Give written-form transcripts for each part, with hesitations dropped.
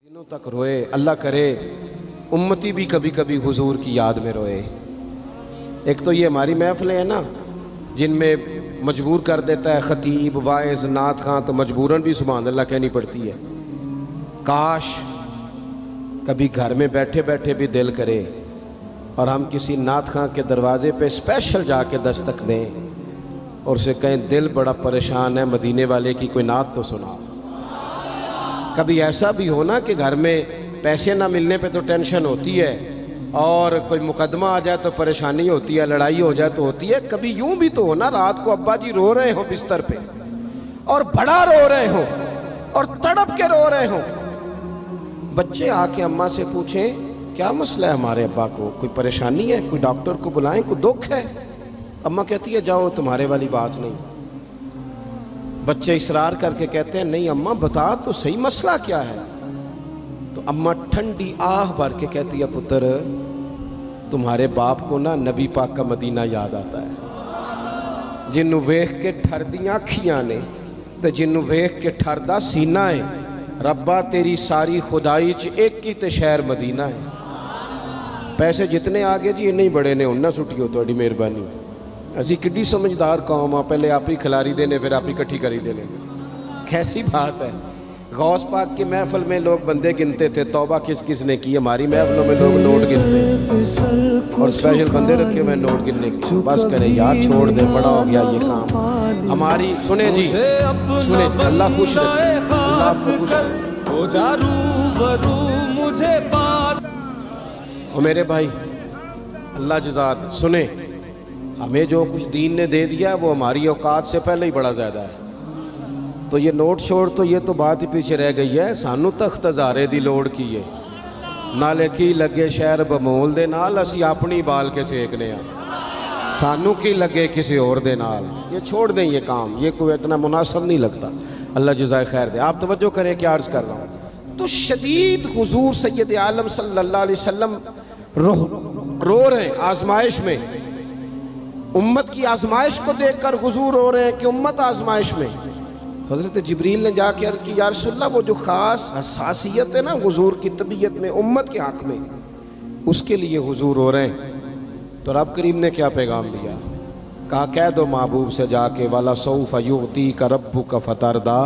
दिनों तक रोए। अल्लाह करे उम्मती भी कभी कभी हुजूर की याद में रोए। एक तो ये हमारी महफिलें हैं ना जिनमें मजबूर कर देता है ख़तीब वाइज़ नात खां, तो मजबूरन भी सुभान अल्लाह कहनी पड़ती है। काश कभी घर में बैठे बैठे भी दिल करे और हम किसी नात खां के दरवाजे पे स्पेशल जाके दस्तक दें और उसे कहें दिल बड़ा परेशान है, मदीने वाले की कोई नात तो सुना। कभी ऐसा भी हो ना कि घर में पैसे ना मिलने पे तो टेंशन होती है और कोई मुकदमा आ जाए तो परेशानी होती है, लड़ाई हो जाए तो होती है। कभी यूं भी तो हो ना रात को अब्बा जी रो रहे हो बिस्तर पे और बड़ा रो रहे हो और तड़प के रो रहे हो, बच्चे आके अम्मा से पूछें क्या मसला है हमारे अब्बा को, कोई परेशानी है, कोई डॉक्टर को बुलाएं, कोई दुख है। अम्मा कहती है जाओ तुम्हारे वाली बात नहीं। बच्चे इसरार करके कहते हैं नहीं अम्मा बता तो सही मसला क्या है। तो अम्मा ठंडी आह भर के कहती है पुत्र तुम्हारे बाप को ना नबी पाक का मदीना याद आता है, जिन्नू वेख के ठरदियां अखियां ने ते जिन्नू वेख के ठरदा सीना है। रब्बा तेरी सारी खुदाई च एक ही ते शहर मदीना है। पैसे जितने आगे जी इन्ने ही बड़े ने उन्ना सुटियो तुहाडी मेहरबानी। असी किड्डी समझदार कौम आ, पहले आप ही खिलारी देने फिर आप ही इकट्ठी करी देने। कैसी बात है। गौस पाक की महफिल में लोग बंदे गिनते थे, तौबा किस किस ने की। हमारी महफिलों में लोग नोट गिनते हैं और स्पेशल बंदे रखे हुए नोट गिनने की। बस करें यार छोड़ दे, बड़ा हो गया ये काम हमारी। सुने जी सुने, अल्लाह खुश रखे, अल्लाह खुश रखे। ओ मेरे भाई अल्लाह जज़ात सुने, हमें जो कुछ दीन ने दे दिया वो हमारी औकात से पहले ही बड़ा ज़्यादा है। तो ये नोट छोड़ तो ये तो बात ही पीछे रह गई है। सानू तख्त हज़ारे दी लोड़ की है, नाले की लगे शहर बमोल दे नाल असी अपनी बाल के सेकने आ, सानू की लगे किसी और दे नाल। ये छोड़ दें ये काम, ये कोई इतना मुनासिब नहीं लगता। अल्लाह जज़ाए खैर दे। आप तवज्जो करें क्या अर्ज़ कर रहा हूँ। तो शदीद हुजूर सैयद आलम सल्लल्लाहु अलैहि वसल्लम रो रहे हैं आजमाइश में। उम्मत की आजमाइश को देखकर हुजूर रो रहे हैं कि उम्मत आजमाइश में। हज़रत जिब्रील ने जाके अर्ज़ की या रसूलल्लाह वो जो ख़ास हसासियत है ना हुजूर की तबीयत में उम्मत के हक़ में, उसके लिए हुजूर रो रहे हैं। तो रब करीम ने क्या पैगाम दिया, कहा कह दो महबूब से जाके वाला सौफ़ युअतीका रब्बुका फतरदा,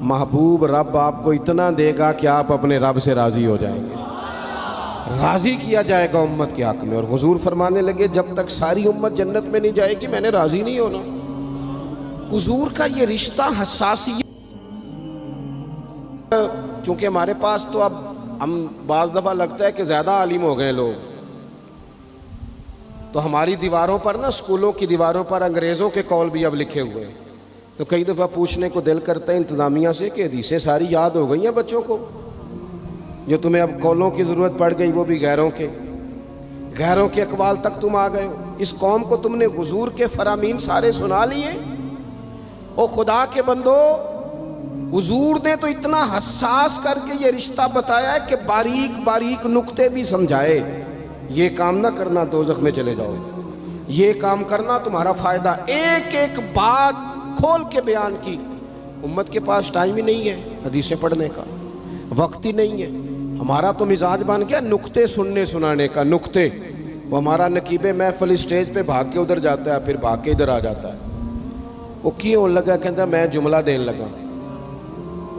महबूब रब आपको इतना देगा कि आप अपने रब से राज़ी हो जाएंगे, राज़ी किया जाएगा उम्मत के हक़ में। और हुजूर फरमाने लगे जब तक सारी उम्मत जन्नत में नहीं जाएगी मैंने राज़ी नहीं होना। हुजूर का ये रिश्ता हसासियत, चूँकि हमारे पास तो अब हम बाज़ दफ़ा लगता है कि ज़्यादा आलिम हो गए लोग, तो हमारी दीवारों पर ना स्कूलों की दीवारों पर अंग्रेज़ों के कौल भी अब लिखे हुए हैं। तो कई दफ़ा पूछने को दिल करता है इंतज़ामिया से कि हदीसें सारी याद हो गई हैं बच्चों को, जो तुम्हें अब कौलों की ज़रूरत पड़ गई वो भी गैरों के अकवाल तक तुम आ गए हो। इस कौम को तुमने हुजूर के फरामीन सारे सुना लिए। ओ खुदा के बंदो, हुजूर ने तो इतना हसास करके ये रिश्ता बताया है कि बारीक बारीक नुक्ते भी समझाए। ये काम ना करना दोज़ख में चले जाओ, ये काम करना तुम्हारा फ़ायदा। एक एक बात खोल के बयान की। उम्मत के पास टाइम ही नहीं है हदीसें पढ़ने का, वक्त ही नहीं है। हमारा तो मिजाज बन गया नुक्ते सुनने सुनाने का। नुक्ते वो हमारा नकीबे महफिल स्टेज पे भाग के उधर जाता है, फिर भाग के इधर आ जाता है। वो क्यों लगा, कहता मैं जुमला देने लगा।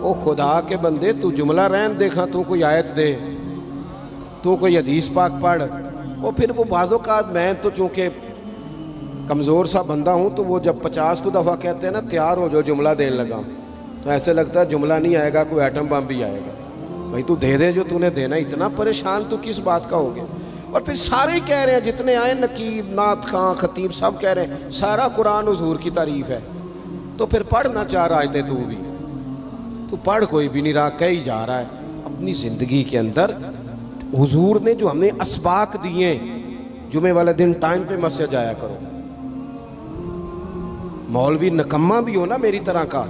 ओ खुदा के बंदे तू जुमला रहन देखा, तू कोई आयत दे, तू कोई हदीस पाक पढ़। और फिर वो बाज़ों का मैं तो चूँकि कमज़ोर सा बंदा हूँ, तो वो जब 50 को दफ़ा कहते हैं ना तैयार हो जो जुमला देने लगा, तो ऐसे लगता है जुमला नहीं आएगा कोई एटम बम भी आएगा। भाई तू दे दे जो तूने देना, इतना परेशान तू किस बात का हो गया। और फिर सारे कह रहे हैं जितने आए, नकीब नात खां खतीब सब कह रहे हैं सारा कुरान हुजूर की तारीफ़ है। तो फिर पढ़ना चाह रहा है तू भी, तू पढ़ कोई भी नहीं रहा, कही जा रहा है अपनी ज़िंदगी के अंदर। हुजूर ने जो हमें असबाक दिए, जुमे वाले दिन टाइम पे मस्जिद जाया करो। मौलवी नकम्मा भी हो ना मेरी तरह का,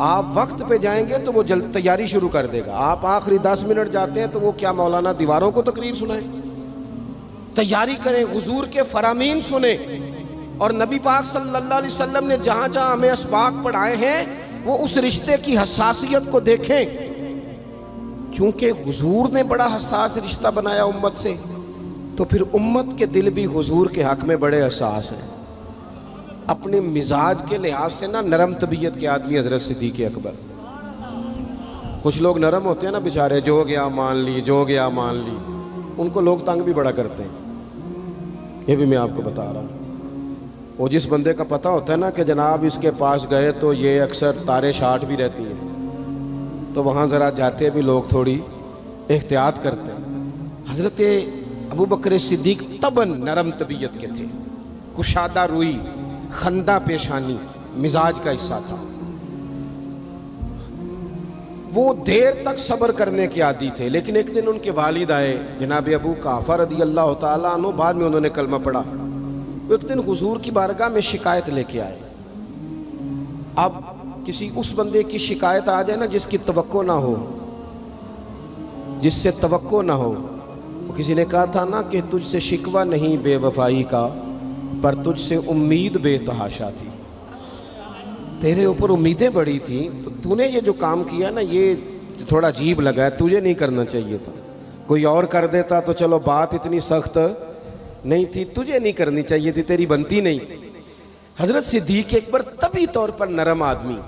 आप वक्त पे जाएंगे तो वो जल्द तैयारी शुरू कर देगा। आप आखिरी 10 मिनट जाते हैं तो वो क्या मौलाना दीवारों को तकरीर सुनाए। तैयारी करें, हुजूर के फरामीन सुने। और नबी पाक सल्लल्लाहु अलैहि वसल्लम ने जहाँ जहाँ हमें असबाक पढ़ाए हैं वो उस रिश्ते की हसासियत को देखें। چونکہ حضور نے بڑا حساس رشتہ بنایا امت سے، تو پھر امت کے دل بھی حضور کے حق میں بڑے حساس ہیں۔ اپنے مزاج کے لحاظ سے نا نرم طبیعت کے آدمی حضرت صدیق اکبر۔ کچھ لوگ نرم ہوتے ہیں نا بیچارے، جو گیا مان لی، جو گیا مان لی، ان کو لوگ تنگ بھی بڑا کرتے ہیں۔ یہ بھی میں آپ کو بتا رہا ہوں۔ وہ جس بندے کا پتہ ہوتا ہے نا کہ جناب اس کے پاس گئے تو یہ اکثر تارے شاٹ بھی رہتی ہیں، تو وہاں ذرا جاتے بھی لوگ تھوڑی احتیاط کرتے ہیں۔ حضرت ابو بکر صدیق طبعاً نرم طبیعت کے تھے، کشادہ روئی، خندہ پیشانی مزاج کا حصہ تھا۔ وہ دیر تک صبر کرنے کے عادی تھے، لیکن ایک دن ان کے والد آئے جناب ابو قحافہ رضی اللہ تعالیٰ عنہ، بعد میں انہوں نے کلمہ پڑھا۔ وہ ایک دن حضور کی بارگاہ میں شکایت لے کے آئے۔ اب کسی اس بندے کی شکایت آ جائے نا جس کی توقع نہ ہو، جس سے توقع نہ ہو۔ کسی نے کہا تھا نا کہ تجھ سے شکوہ نہیں بے وفائی کا، پر تجھ سے امید بے تحاشا تھی۔ تیرے اوپر امیدیں بڑی تھیں، تو نے یہ جو کام کیا نا یہ تھوڑا عجیب لگا ہے، تجھے نہیں کرنا چاہیے تھا۔ کوئی اور کر دیتا تو چلو بات اتنی سخت نہیں تھی، تجھے نہیں کرنی چاہیے تھی، تیری بنتی نہیں تھی۔ حضرت صدیق اکبر طبی طور پر نرم آدمی،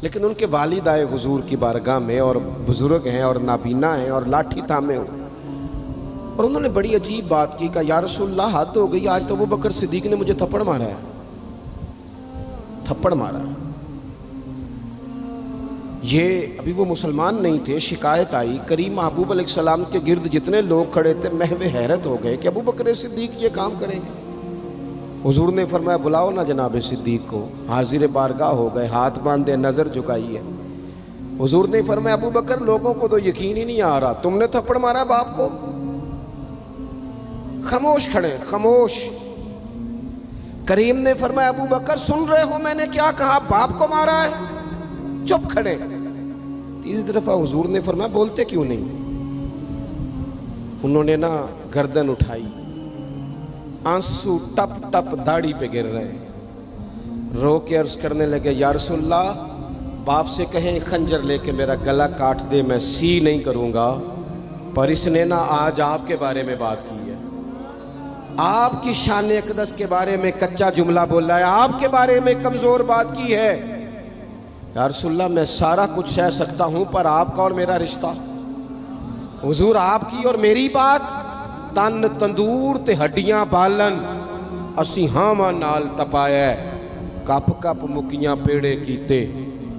لیکن ان کے والد آئے حضور کی بارگاہ میں، اور بزرگ ہیں اور نابینا ہیں اور لاٹھی تھامے ہو، اور انہوں نے بڑی عجیب بات کی، کہا یا رسول اللہ حد ہو گئی، آج تو ابو بکر صدیق نے مجھے تھپڑ مارا ہے، تھپڑ مارا ہے۔ یہ ابھی وہ مسلمان نہیں تھے، شکایت آئی، کریم محبوب علیہ السلام کے گرد جتنے لوگ کھڑے تھے محو حیرت ہو گئے کہ ابو بکر صدیق یہ کام کریں گے۔ حضور نے فرمایا بلاؤ نا جناب صدیق کو، حاضر بارگاہ ہو گئے، ہاتھ باندھے، نظر جھکائی ہے۔ حضور نے فرمایا ابو بکر لوگوں کو تو یقین ہی نہیں آ رہا، تم نے تھپڑ مارا باپ کو؟ خاموش کھڑے، خاموش۔ کریم نے فرمایا ابو بکر سن رہے ہو میں نے کیا کہا، باپ کو مارا ہے؟ چپ کھڑے۔ تیسری دفعہ حضور نے فرمایا بولتے کیوں نہیں؟ انہوں نے نا گردن اٹھائی، آنسو ٹپ ٹپ داڑھی پہ گر رہے، رو کے عرض کرنے لگے یا رسول اللہ باپ سے کہیں خنجر لے کے میرا گلا کاٹ دے، میں سی نہیں کروں گا، پر اس نے نا آج آپ کے بارے میں بات کی ہے، آپ کی شان اقدس کے بارے میں کچا جملہ بولا ہے، آپ کے بارے میں کمزور بات کی ہے۔ یا رسول اللہ میں سارا کچھ سہ سکتا ہوں، پر آپ کا اور میرا رشتہ، حضور آپ کی اور میری بات، تن تندور تے ہڈیاں بالن، اسی ہاں نال تپایا، کپ کپ مکیاں پیڑے کیتے،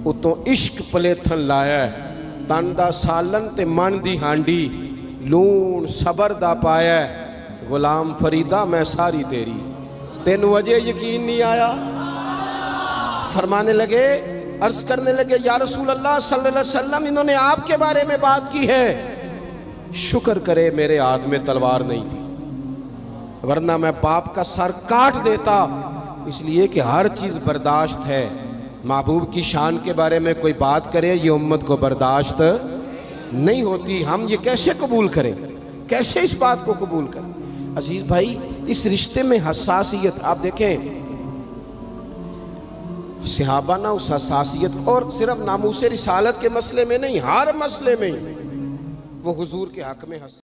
اتوں عشق پلیتھن لایا، تن دا سالن تے من دی ہانڈی، لون صبر دا پایا، غلام فریدہ میں ساری تیری، تین وجہ یقین نہیں آیا؟ فرمانے لگے، عرض کرنے لگے یا رسول اللہ صلی اللہ علیہ وسلم انہوں نے آپ کے بارے میں بات کی ہے، شکر کرے میرے ہاتھ میں تلوار نہیں تھی، ورنہ میں باپ کا سر کاٹ دیتا، اس لیے کہ ہر چیز برداشت ہے، محبوب کی شان کے بارے میں کوئی بات کرے یہ امت کو برداشت نہیں ہوتی، ہم یہ کیسے قبول کریں، کیسے اس بات کو قبول کریں؟ عزیز بھائی اس رشتے میں حساسیت، آپ دیکھیں صحابہ نا اس حساسیت، اور صرف ناموس رسالت کے مسئلے میں نہیں، ہر مسئلے میں وہ حضور کے حق میں